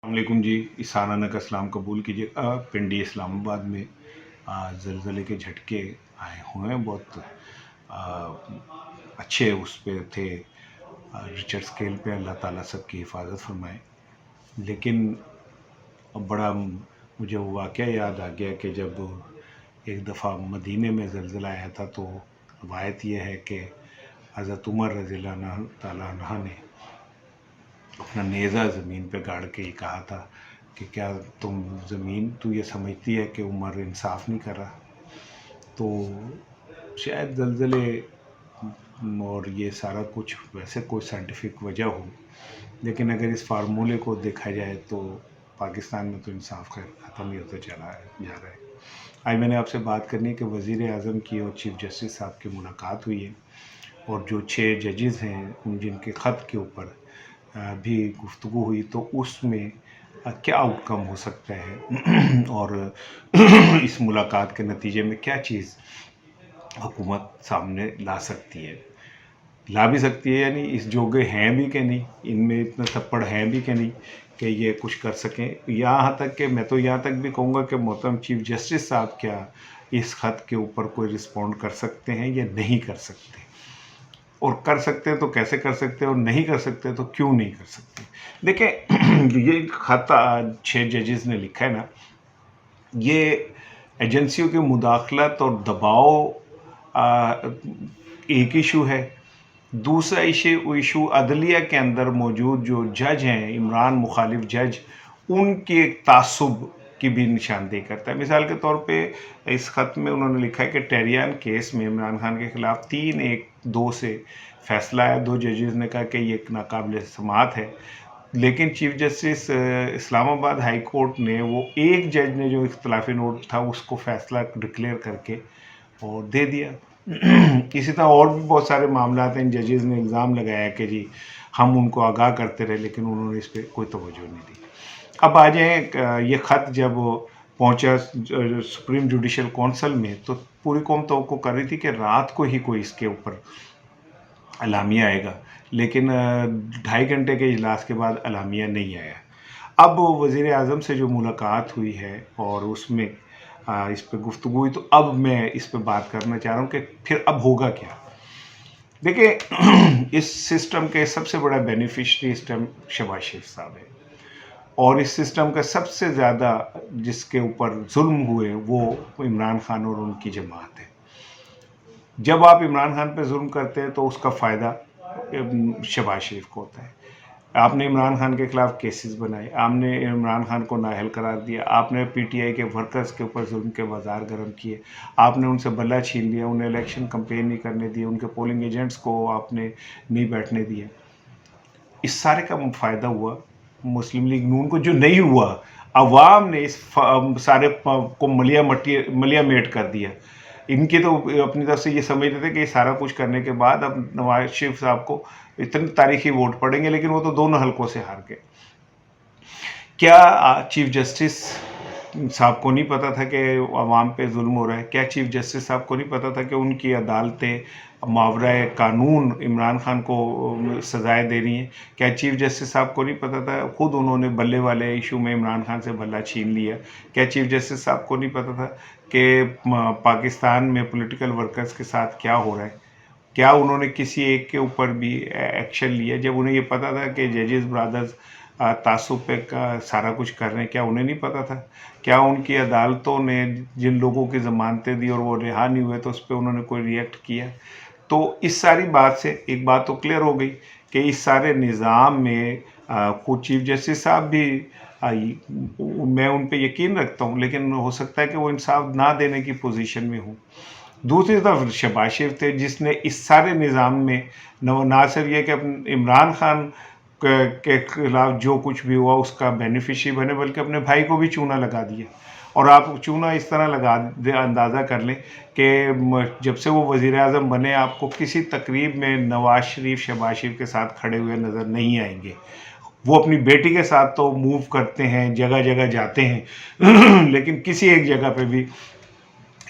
السلام علیکم جی، اسانہ کا سلام قبول کیجیے۔ پنڈی اسلام آباد میں زلزلے کے جھٹکے آئے ہوئے ہیں، بہت اچھے اس پہ تھے، رچرڈ اسکیل پہ۔ اللہ تعالیٰ سب کی حفاظت فرمائے۔ لیکن اب بڑا مجھے وہ واقعہ یاد آ گیا کہ جب ایک دفعہ مدینے میں زلزلہ آیا تھا تو روایت یہ ہے کہ حضرت عمر رضی اللہ تعالیٰ عنہ نے اپنا نیزہ زمین پہ گاڑ کے یہ کہا تھا کہ کیا تم زمین تو یہ سمجھتی ہے کہ عمر انصاف نہیں کر رہا؟ تو شاید زلزلے اور یہ سارا کچھ ویسے کوئی سائنٹیفک وجہ ہو، لیکن اگر اس فارمولے کو دیکھا جائے تو پاکستان میں تو انصاف کا ختم ہی ہوتا جا رہا ہے۔ آج میں نے آپ سے بات کرنی ہے کہ وزیر اعظم کی اور چیف جسٹس صاحب کی ملاقات ہوئی ہے، اور جو 6 ججز ہیں جن کے خط کے اوپر بھی گفتگو ہوئی، تو اس میں کیا آؤٹ کم ہو سکتا ہے اور اس ملاقات کے نتیجے میں کیا چیز حکومت سامنے لا سکتی ہے، لا بھی سکتی ہے، یعنی اس جوگے ہیں بھی کہ نہیں، ان میں اتنا تھپڑ ہیں بھی کہ نہیں کہ یہ کچھ کر سکیں۔ یہاں تک کہ میں تو یہاں تک بھی کہوں گا کہ محترم چیف جسٹس صاحب کیا اس خط کے اوپر کوئی رسپونڈ کر سکتے ہیں یا نہیں کر سکتے، اور کر سکتے تو کیسے کر سکتے، اور نہیں کر سکتے تو کیوں نہیں کر سکتے۔ دیکھیں، یہ خط 6 ججز نے لکھا ہے نا، یہ ایجنسیوں کی مداخلت اور دباؤ ایک ایشو ہے۔ دوسرا ایشو عدلیہ کے اندر موجود جو جج ہیں، عمران مخالف جج، ان کے ایک تعصب کی بھی نشاندہی کرتا ہے۔ مثال کے طور پہ اس خط میں انہوں نے لکھا ہے کہ ٹیریان کیس میں عمران خان کے خلاف 3-1-2 سے فیصلہ ہے۔ 2 ججز نے کہا کہ یہ ناقابل سماعت ہے، لیکن چیف جسٹس اسلام آباد ہائی کورٹ نے، وہ ایک جج نے جو اختلافی نوٹ تھا اس کو فیصلہ ڈکلیئر کر کے اور دے دیا۔ اسی طرح اور بھی بہت سارے معاملات ہیں۔ ججز نے الزام لگایا کہ جی ہم ان کو آگاہ کرتے رہے، لیکن انہوں نے اس پہ کوئی توجہ نہیں دی۔ اب آ جائیں، یہ خط جب پہنچا سپریم جوڈیشل کونسل میں تو پوری قوم توقع کر رہی تھی کہ رات کو ہی کوئی اس کے اوپر اعلامیہ آئے گا، لیکن 2.5 گھنٹے کے اجلاس کے بعد اعلامیہ نہیں آیا۔ اب وزیر اعظم سے جو ملاقات ہوئی ہے اور اس میں اس پہ گفتگو ہوئی، تو اب میں اس پہ بات کرنا چاہ رہا ہوں کہ پھر اب ہوگا کیا۔ دیکھیں، اس سسٹم کے سب سے بڑا بینیفیشری شہباز شریف صاحب ہے، اور اس سسٹم کا سب سے زیادہ جس کے اوپر ظلم ہوئے وہ عمران خان اور ان کی جماعت ہے۔ جب آپ عمران خان پہ ظلم کرتے ہیں تو اس کا فائدہ شہباز شریف کو ہوتا ہے۔ آپ نے عمران خان کے خلاف کیسز بنائے، آپ نے عمران خان کو نااہل قرار دیا، آپ نے پی ٹی آئی کے ورکرز کے اوپر ظلم کے بازار گرم کیے، آپ نے ان سے بلہ چھین لیا، انہیں الیکشن کمپین نہیں کرنے دی، ان کے پولنگ ایجنٹس کو آپ نے نہیں بیٹھنے دیا۔ اس سارے کا فائدہ ہوا مسلم لیگ نون کو، جو نہیں ہوا عوام نے اس سارے کو ملیا میٹ کر دیا۔ ان کی تو اپنی طرف سے یہ سمجھتے تھے کہ یہ سارا کچھ کرنے کے بعد اب نواز شریف صاحب کو اتنے تاریخی ووٹ پڑیں گے، لیکن وہ تو دونوں حلقوں سے ہار گئے۔ کیا چیف جسٹس صاحب کو نہیں پتا تھا کہ عوام پہ ظلم ہو رہا ہے؟ کیا چیف جسٹس صاحب کو نہیں پتا تھا کہ ان کی عدالتیں ماورائے قانون عمران خان کو سزائیں دے رہی ہیں؟ کیا چیف جسٹس صاحب کو نہیں پتا تھا، خود انہوں نے بلے والے ایشو میں عمران خان سے بلہ چھین لیا؟ کیا چیف جسٹس صاحب کو نہیں پتا تھا کہ پاکستان میں پولیٹیکل ورکرز کے ساتھ کیا ہو رہا ہے؟ کیا انہوں نے کسی ایک کے اوپر بھی ایکشن لیا؟ جب انہیں یہ پتا تھا کہ ججز برادرز تعصب پہ سارا کچھ کر رہے ہیں، کیا انہیں نہیں پتا تھا؟ کیا ان کی عدالتوں نے جن لوگوں کی ضمانتیں دی اور وہ رہا نہیں ہوئے تو اس پہ انہوں نے کوئی ریئیکٹ کیا؟ تو اس ساری بات سے ایک بات تو کلیئر ہو گئی کہ اس سارے نظام میں خود چیف جسٹس صاحب بھی، میں ان پہ یقین رکھتا ہوں، لیکن ہو سکتا ہے کہ وہ انصاف نہ دینے کی پوزیشن میں ہوں۔ دوسری طرف شہباز شریف تھے جس نے اس سارے نظام میں نہ صرف یہ کہ عمران خان کے خلاف جو کچھ بھی ہوا اس کا بینیفیشری بنے، بلکہ اپنے بھائی کو بھی چونا لگا دیا۔ اور آپ چونا اس طرح لگا دے، اندازہ کر لیں کہ جب سے وہ وزیر اعظم بنے آپ کو کسی تقریب میں نواز شریف شہباز شریف کے ساتھ کھڑے ہوئے نظر نہیں آئیں گے۔ وہ اپنی بیٹی کے ساتھ تو موو کرتے ہیں، جگہ جگہ جاتے ہیں، لیکن کسی ایک جگہ پہ بھی